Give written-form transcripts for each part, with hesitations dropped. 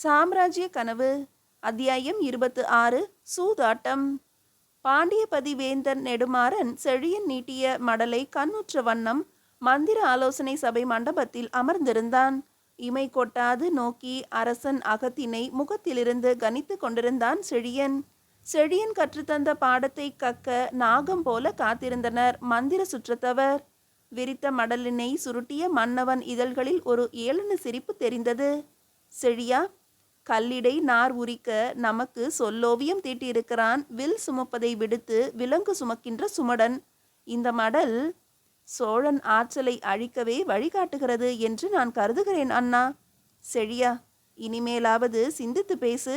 சாம்ராஜ்ய கனவு. அத்தியாயம் 26. சூதாட்டம். பாண்டியபதி வேந்தன் நெடுமாறன் செழியன் நீட்டிய மடலை கண்ணுற்ற வண்ணம் மந்திர ஆலோசனை சபை மண்டபத்தில் அமர்ந்திருந்தான். இமை கொட்டாது நோக்கி அரசன் அகத்தினை முகத்திலிருந்து கனித்து கொண்டிருந்தான் செழியன். செழியன் கற்றுத்தந்த பாடத்தை கக்க நாகம் போல காத்திருந்தனர் மந்திர சுற்றத்தவர். விரித்த மடலினை சுருட்டிய மன்னவன் இதழ்களில் ஒரு ஏளன சிரிப்பு தெரிந்தது. செழியா, கல்லிடை நார் உரிக்க நமக்கு சொல்லோவியம் தீட்டியிருக்கிறான் வில் சுமப்பதை விடுத்து விலங்கு சுமக்கின்ற சுமடன். இந்த மடல் சோழன் ஆற்றலை அழிக்கவே வழிகாட்டுகிறது என்று நான் கருதுகிறேன் அண்ணா. செழியா, இனிமேலாவது சிந்தித்து பேசு.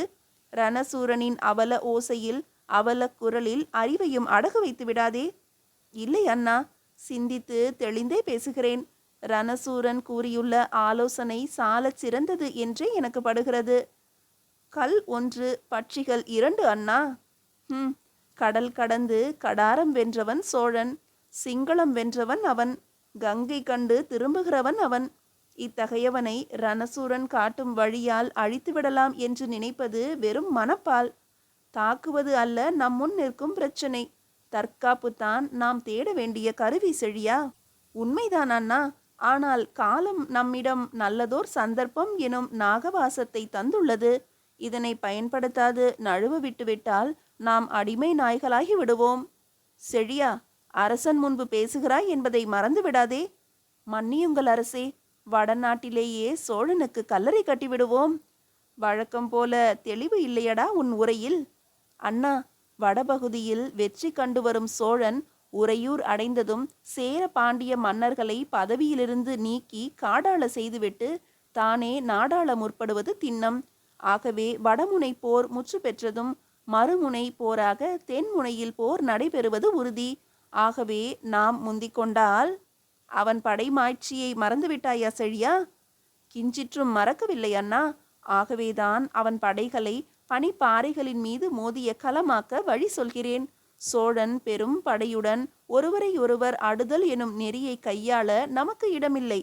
ரணசூரனின் அவல ஓசையில் அவல குரலில் அறிவையும் அடகு வைத்து விடாதே. இல்லை அண்ணா, சிந்தித்து தெளிந்தே பேசுகிறேன். ரணசூரன் கூறியுள்ள ஆலோசனை சாலச் சிறந்தது என்றே எனக்கு படுகிறது. கல் ஒன்று பட்சிகள் இரண்டு அண்ணா. கடல் கடந்து கடாரம் வென்றவன் சோழன், சிங்களம் வென்றவன் அவன், கங்கை கண்டு திரும்புகிறவன் அவன். இத்தகையவனை ரணசூரன் காட்டும் வழியால் அழித்துவிடலாம் என்று நினைப்பது வெறும் மனப்பால். தாக்குவது அல்ல நம் முன் நிற்கும் பிரச்சனை. தற்காப்புத்தான் நாம் தேட வேண்டிய கருவி செழியா. உண்மைதான் அண்ணா. ஆனால் காலம் நம்மிடம் நல்லதோர் சந்தர்ப்பம் எனும் நாகவாசத்தை தந்துள்ளது. இதனை பயன்படுத்தாது நழுவ விட்டுவிட்டால் நாம் அடிமை நாய்களாகி விடுவோம். செழியா, அரசன் முன்பு பேசுகிறாய் என்பதை மறந்து விடாதே. மன்னியுங்கள் அரசே, வடநாட்டிலேயே சோழனுக்கு கல்லறை கட்டிவிடுவோம். வழக்கம் போல தெளிவு இல்லையடா உன் உரையில். அண்ணா, வடபகுதியில் வெற்றி கண்டு வரும் சோழன் உறையூர் அடைந்ததும் சேர பாண்டிய மன்னர்களை பதவியிலிருந்து நீக்கி காடாள செய்துவிட்டு தானே நாடாள முற்படுவது திண்ணம். ஆகவே வடமுனை போர் முற்று பெற்றதும் மறுமுனை போராக தென்முனையில் போர் நடைபெறுவது உறுதி. ஆகவே நாம் முந்திக்கொண்டால். அவன் படைமாட்சியை மறந்துவிட்டாயா செழியா? கிஞ்சிற்றும் மறக்கவில்லை அண்ணா. ஆகவேதான் அவன் படைகளை பனிப்பாறைகளின் மீது மோதிய களமாக்க வழி சொல்கிறேன். சோழன் பெரும் படையுடன் ஒருவரை ஒருவர் அடுதல் எனும் நெறியை கையாள நமக்கு இடமில்லை.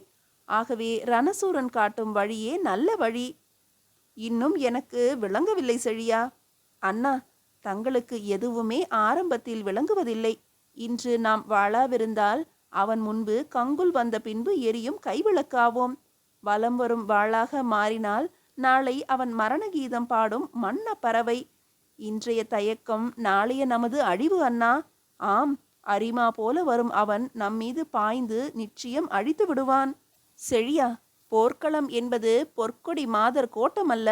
ஆகவே ரணசூரன் காட்டும் வழியே நல்ல வழி. இன்னும் எனக்கு விளங்கவில்லை செழியா. அண்ணா, தங்களுக்கு எதுவுமே ஆரம்பத்தில் விளங்குவதில்லை. இன்று நாம் வாளாவிருந்தால் அவன் முன்பு கங்குல் வந்த பின்பு எரியும் கைவிளக்காவோம். வலம் வரும் வாளாக மாறினால் நாளை அவன் மரண கீதம் பாடும் மன்ன பறவை. இன்றைய தயக்கம் நாளைய நமது அழிவு அண்ணா. ஆம், அரிமா போல வரும் அவன் நம்மீது பாய்ந்து நிச்சயம் அழித்து விடுவான். செழியா, போர்க்களம் என்பது பொற்கொடி மாதர் கோட்டம் அல்ல.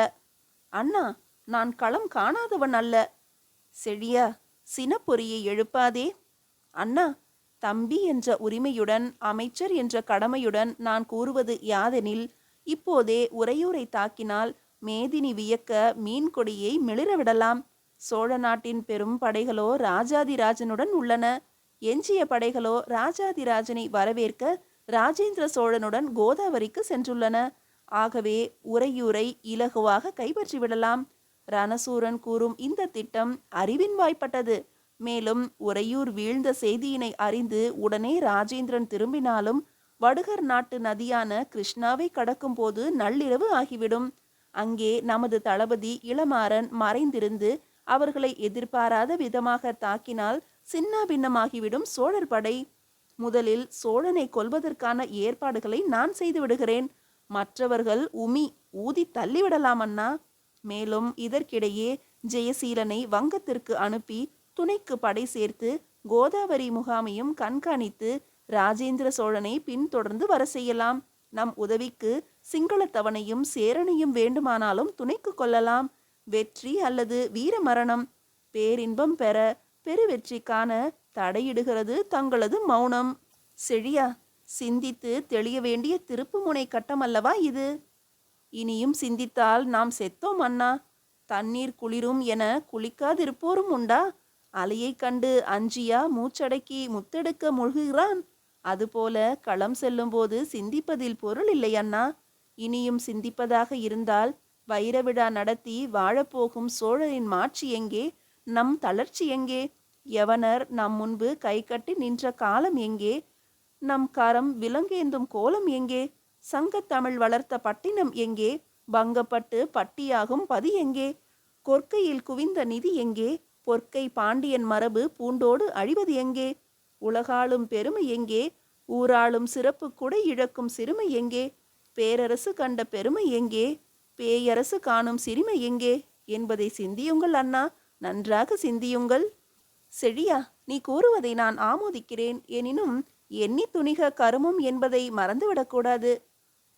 அண்ணா, நான் களம் காணாதவன் அல்ல. செழியா, சினப்பொறியை எழுப்பாதே. அண்ணா, தம்பி என்ற உரிமையுடன் அமைச்சர் என்ற கடமையுடன் நான் கூறுவது யாதெனில், இப்போதே உறையூரை தாக்கினால் மேதினி வியக்க மீன் கொடியை மிளிரவிடலாம். சோழ நாட்டின் பெரும் படைகளோ ராஜாதிராஜனுடன் உள்ளன. எஞ்சிய படைகளோ ராஜாதிராஜனை வரவேற்க ராஜேந்திர சோழனுடன் கோதாவரிக்கு சென்றுள்ளன. ஆகவே உறையூரை இலகுவாக கைப்பற்றிவிடலாம். ரணசூரன் கூறும் இந்த திட்டம் அறிவின் வாய்ப்பட்டது. மேலும் உறையூர் வீழ்ந்த செய்தியினை அறிந்து உடனே ராஜேந்திரன் திரும்பினாலும் வடுகர் நாட்டு நதியான கிருஷ்ணாவை கடக்கும் போது நள்ளிரவு ஆகிவிடும். அங்கே நமது தளபதி இளமாறன் மறைந்திருந்து அவர்களை எதிர்பாராத விதமாக தாக்கினால் சின்ன பின்னமாகிவிடும் சோழர் படை. முதலில் சோழனை கொல்வதற்கான ஏற்பாடுகளை நான் செய்து விடுகிறேன். மற்றவர்கள் ஊதி தள்ளிவிடலாம் அண்ணா. மேலும் இதற்கிடையே ஜெயசீலனை வங்கத்திற்கு அனுப்பி துணைக்கு படை சேர்த்து கோதாவரி முகாமையும் கண்காணித்து ராஜேந்திர சோழனை பின்தொடர்ந்து வர செய்யலாம். நம் உதவிக்கு சிங்களத்தவனையும் சேரனையும் வேண்டுமானாலும் துணைக்கு கொள்ளலாம். வெற்றி அல்லது வீர மரணம். பேரின்பம் பெற பெருவெற்றி காண தடையிடுகிறது தங்களது மௌனம். செழியா, சிந்தித்து தெளிய வேண்டிய திருப்பு முனை கட்டம் அல்லவா இது? இனியும் சிந்தித்தால் நாம் செத்தோம் அண்ணா. தண்ணீர் குளிரும் என குளிக்காதிருப்போரும் உண்டா? அலையை கண்டு அஞ்சியா மூச்சடக்கி முத்தெடுக்க முழுகிறான்? அதுபோல களம் செல்லும் போது சிந்திப்பதில் பொருள் இல்லை அண்ணா. இனியும் சிந்திப்பதாக இருந்தால் வைரவிழா நடத்தி வாழப்போகும் சோழரின் மாட்சி எங்கே? நம் தளர்ச்சி எங்கே? யவனர் நம் முன்பு கை கட்டி நின்ற காலம் எங்கே? நம் கரம் விலங்கேந்தும் கோலம் எங்கே? சங்கத்தமிழ் வளர்த்த பட்டினம் எங்கே? பங்கப்பட்டு பட்டியாகும் பதி எங்கே? கொற்கையில் குவிந்த நிதி எங்கே? பொற்கை பாண்டியன் மரபு பூண்டோடு அழிவது எங்கே? உலகாளும் பெருமை எங்கே? ஊராளும் சிறப்பு குடை இழக்கும் சிறுமை எங்கே? பேரரசு கண்ட பெருமை எங்கே? பேயரசு காணும் சிறுமை எங்கே என்பதை சிந்தியுங்கள் அண்ணா, நன்றாக சிந்தியுங்கள். செழியா, நீ கூறுவதை நான் ஆமோதிக்கிறேன். எனினும் எண்ணி துணிக கருமம் என்பதை மறந்துவிடக்கூடாது.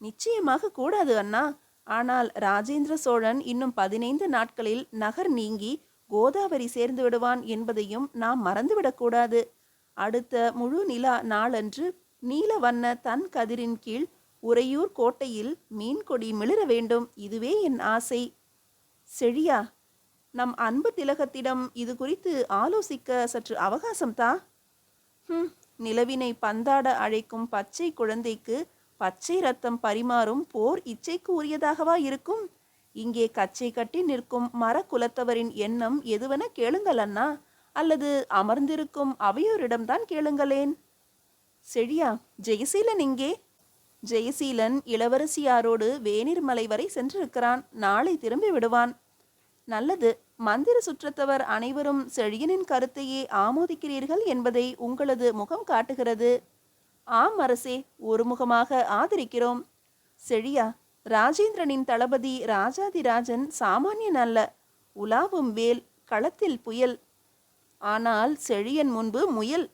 நிச்சயமாக கூடாது அண்ணா. ஆனால் ராஜேந்திர சோழன் இன்னும் 15 நாட்களில் நகர் நீங்கி கோதாவரி சேர்ந்து விடுவான் என்பதையும் நாம் மறந்துவிடக்கூடாது. அடுத்த முழு நிலா நாளன்று நீல வண்ண தன் கதிரின் கீழ் உறையூர் கோட்டையில் மீன்கொடி மிளிர வேண்டும். இதுவே என் ஆசை. செழியா, நம் அன்பு திலகத்திடம் இது குறித்து ஆலோசிக்க சற்று அவகாசம் தா. நிலவினை பந்தாட அழைக்கும் பச்சை குழந்தைக்கு பச்சை ரத்தம் பரிமாறும் போர் இச்சைக்கு உரியதாகவா இருக்கும்? இங்கே கச்சை கட்டி நிற்கும் மரக்குலத்தவரின் எண்ணம் எதுவென கேளுங்கள் அண்ணா, அல்லது அமர்ந்திருக்கும் அவையோரிடம்தான் கேளுங்களேன். செழியா, ஜெயசீலன் இங்கே? ஜெயசீலன் இளவரசியாரோடு வேணிர்மலை வரை சென்றிருக்கிறான். நாளை திரும்பி விடுவான். நல்லது. மந்திர சுற்றத்தவர் அனைவரும் செழியனின் கருத்தையே ஆமோதிக்கிறீர்கள் என்பதை உங்களது முகம் காட்டுகிறது. ஆம் அரசே, ஒருமுகமாக ஆதரிக்கிறோம். செழியா, ராஜேந்திரனின் தளபதி ராஜாதிராஜன் சாமானியன் அல்ல. உலாவும் வேல், களத்தில் புயல். ஆனால் செழியன் முன்பு முயல்.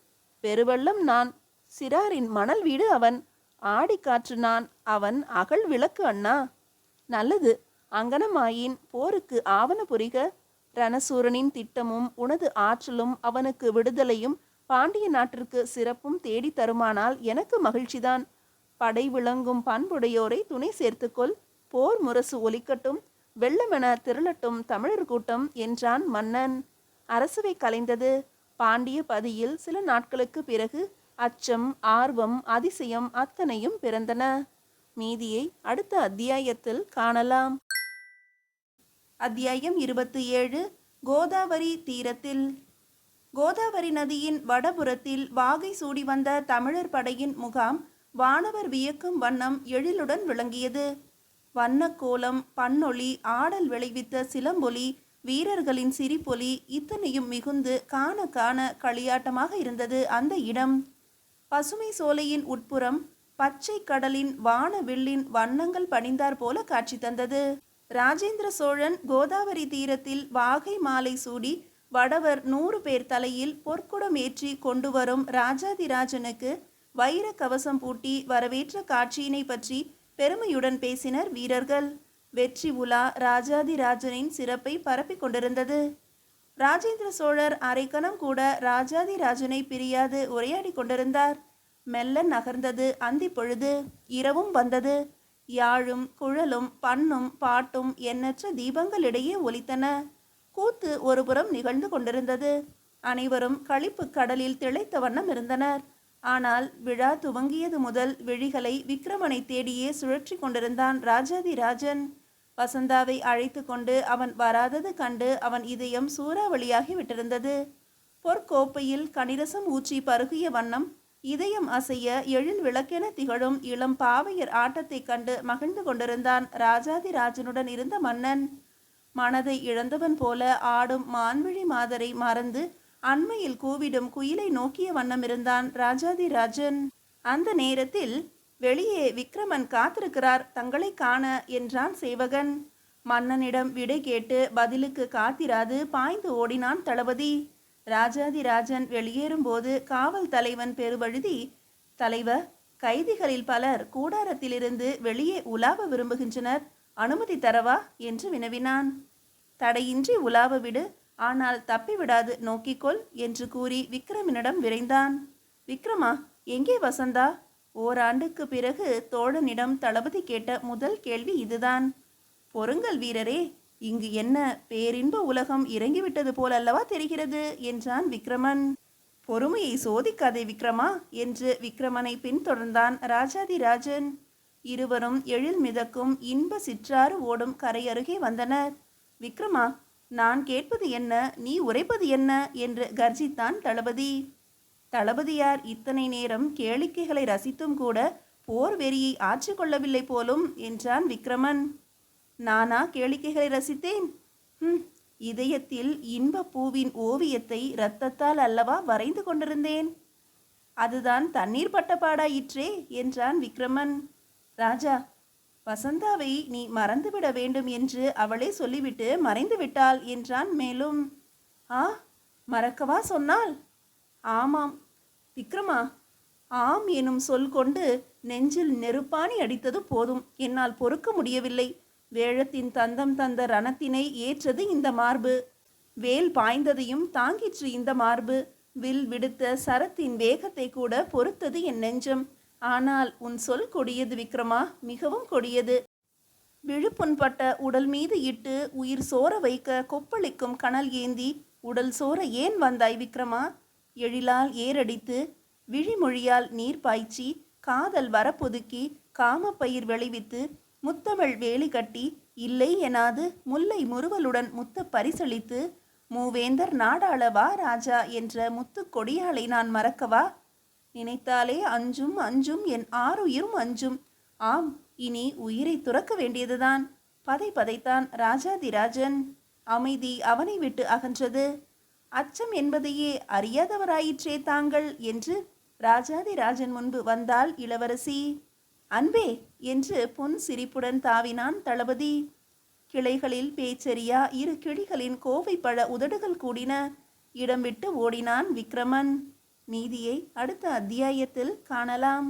பெருவெள்ளம் நான், சிறாரின் மணல் வீடு அவன், ஆடிக்காற்று நான், அவன் அகல் விளக்கு அண்ணா. நல்லது. அங்கனமாயின் போருக்கு ஆவன புரிக. ரணசூரனின் திட்டமும் உனது ஆற்றலும் அவனுக்கு விடுதலையும் பாண்டிய நாட்டிற்கு சிறப்பும் தேடி தருமானால் எனக்கு மகிழ்ச்சிதான். படை விளங்கும் பண்புடையோரை துணை சேர்த்துக்கொள். போர் முரசு ஒலிக்கட்டும், வெள்ளமென திரளட்டும் தமிழர் கூட்டம் என்றான் மன்னன். அரசவை கலைந்தது. பாண்டிய பதியில் சில நாட்களுக்கு பிறகு அச்சம், ஆர்வம், அதிசயம் அத்தனையும் பிறந்தன. மீதியை அடுத்த அத்தியாயத்தில் காணலாம். அத்தியாயம் 27. கோதாவரி தீரத்தில். கோதாவரி நதியின் வடபுறத்தில் வாகை சூடி வந்த தமிழர் படையின் முகாம் வானவர் வியக்கும் வண்ணம் எழிலுடன் விளங்கியது. வண்ணக்கோலம், பன்னொளி, ஆடல் விளைவித்த சிலம்பொலி, வீரர்களின் சிரிப்பொலி இத்தனையும் மிகுந்து காண காண களியாட்டமாக இருந்தது அந்த இடம். பசுமை சோலையின் உட்புறம் பச்சை கடலின் வான வில்லின் வண்ணங்கள் பணிந்தார் போல காட்சி தந்தது. ராஜேந்திர சோழன் கோதாவரி தீரத்தில் வாகை மாலை சூடி வடவர் 100 பேர் தலையில் பொற்குடம் ஏற்றி கொண்டு வரும் ராஜாதிராஜனுக்கு வைர கவசம் பூட்டி வரவேற்ற காட்சியினை பற்றி பெருமையுடன் பேசினர் வீரர்கள். வெற்றி உலா ராஜாதிராஜனின் சிறப்பை பரப்பிக் கொண்டிருந்தது. ராஜேந்திர சோழர் அரைக்கணம் கூட ராஜாதிராஜனை பிரியாது உரையாடி கொண்டிருந்தார். மெல்ல நகர்ந்தது அந்தி பொழுது. இரவும் வந்தது. யாழும் குழலும் பண்ணும் பாட்டும் எண்ணற்ற தீபங்களிடையே ஒலித்தன. கூத்து ஒருபுறம் நிகழ்ந்து கொண்டிருந்தது. அனைவரும் களிப்பு கடலில் திளைத்த வண்ணம் இருந்தனர். ஆனால் விழா துவங்கியது முதல் விழிகளை விக்ரமனை தேடியே சுழற்றி கொண்டிருந்தான் ராஜாதிராஜன். வசந்தாவை அழைத்து கொண்டு அவன் வராதது கண்டு அவன் இதயம் சூறாவளியாகி விட்டிருந்தது. பொற்கோப்பையில் கனிரசம் ஊற்றி பருகிய வண்ணம் இதயம் அசைய எழில் விளக்கென திகழும் இளம் பாவையர் ஆட்டத்தை கண்டு மகிழ்ந்து கொண்டிருந்தான் ராஜாதிராஜனுடன் இருந்த மன்னன். மனதை இழந்தவன் போல ஆடும் மான்விழி மாதரை மறந்து அண்மையில் கூவிடும் குயிலை நோக்கிய வண்ணம் இருந்தான் ராஜாதிராஜன். அந்த நேரத்தில் வெளியே விக்ரமன் காத்திருக்கிறார், தங்களை காண என்றான் சேவகன். மன்னனிடம் விடை கேட்டு பதிலுக்கு காத்திராது பாய்ந்து ஓடினான் தளபதி. ராஜாதிராஜன் வெளியேறும்போது காவல் தலைவன் பெருவழுதி, தலைவர், கைதிகளில் பலர் கூடாரத்திலிருந்து வெளியே உலாவ விரும்புகின்றனர், அனுமதி தரவா என்று வினவினான். தடையின்றி உலாவ விடு, ஆனால் தப்பிவிடாது நோக்கிக்கொள் என்று கூறி விக்ரமனிடம் விரைந்தான். விக்ரமா, எங்கே வசந்தா? ஓராண்டுக்கு பிறகு தோழனிடம் தளபதி கேட்ட முதல் கேள்வி இதுதான். பொறுங்கள் வீரரே, இங்கு என்ன பேரின்ப உலகம் இறங்கிவிட்டது போலல்லவா தெரிகிறது என்றான் விக்ரமன். பொறுமையை சோதிக்காதே விக்ரமா என்று விக்ரமனை பின்தொடர்ந்தான் ராஜாதிராஜன். இருவரும் எழில் மிதக்கும் இன்ப சிற்றாறு ஓடும் கரை அருகே வந்தனர். விக்ரமா, நான் கேட்பது என்ன, நீ உரைப்பது என்ன என்று கர்ஜித்தான் தளபதி. தளபதியார் இத்தனை நேரம் கேளிக்கைகளை ரசித்தும் கூட போர் வெறியை ஆற்றிக்கொள்ளவில்லை போலும் என்றான் விக்ரமன். நானா கேளிக்கைகளை ரசித்தேன்? இதயத்தில் இன்ப பூவின் ஓவியத்தை இரத்தத்தால் அல்லவா வரைந்து கொண்டிருந்தேன். அதுதான் தண்ணீர் பட்ட பாடாயிற்றே என்றான் விக்ரமன். ராஜா, வசந்தாவை நீ மறந்துவிட வேண்டும் என்று அவளே சொல்லிவிட்டு மறைந்து விட்டாள் என்றான். மேலும், ஆ, மறக்கவா சொன்னாள்? ஆமாம் விக்ரமா, ஆம் எனும் சொல் கொண்டு நெஞ்சில் நெருப்பாணி அடித்தது போதும். என்னால் பொறுக்க முடியவில்லை. வேழத்தின் தந்தம் தந்த ரணத்தினை ஏற்றது இந்த மார்பு. வேல் பாய்ந்ததையும் தாங்கிற்று இந்த மார்பு. வில் விடுத்த சரத்தின் வேகத்தை கூட பொறுத்தது என் நெஞ்சம். ஆனால் உன் சொல் கொடியது விக்ரமா, மிகவும் கொடியது. விழுப்புண்பட்ட உடல் மீது இட்டு உயிர் சோர வைக்க கொப்பளிக்கும் கனல் ஏந்தி உடல் சோர ஏன் வந்தாய் விக்ரமா? எழிலால் ஏரடித்து விழிமொழியால் நீர் பாய்ச்சி காதல் வரப்பொதுக்கி காமப்பயிர் விளைவித்து முத்தமிழ் வேலி கட்டி இல்லை எனாது முல்லை முறுவலுடன் முத்த பரிசளித்து மூவேந்தர் நாடாளவா ராஜா என்ற முத்து கொடியாளை நான் மறக்கவா? நினைத்தாலே அஞ்சும் அஞ்சும் என் ஆறுயிரும் அஞ்சும். ஆம், இனி உயிரை துறக்க வேண்டியதுதான். பதை பதைத்தான் ராஜாதிராஜன். அமைதி அவனை விட்டு அகன்றது. அச்சம் என்பதையே அறியாதவராயிற்றே தாங்கள் என்று ராஜாதிராஜன் முன்பு வந்தாள் இளவரசி. அன்பே என்று பொன் சிரிப்புடன் தாவினான் தளபதி. கிளைகளில் பேச்சரியா இரு கிளிகளின் கோவை பழ உதடுகள் கூடின. இடம் விட்டு ஓடினான் விக்ரமன். மீதியை அடுத்த அத்தியாயத்தில் காணலாம்.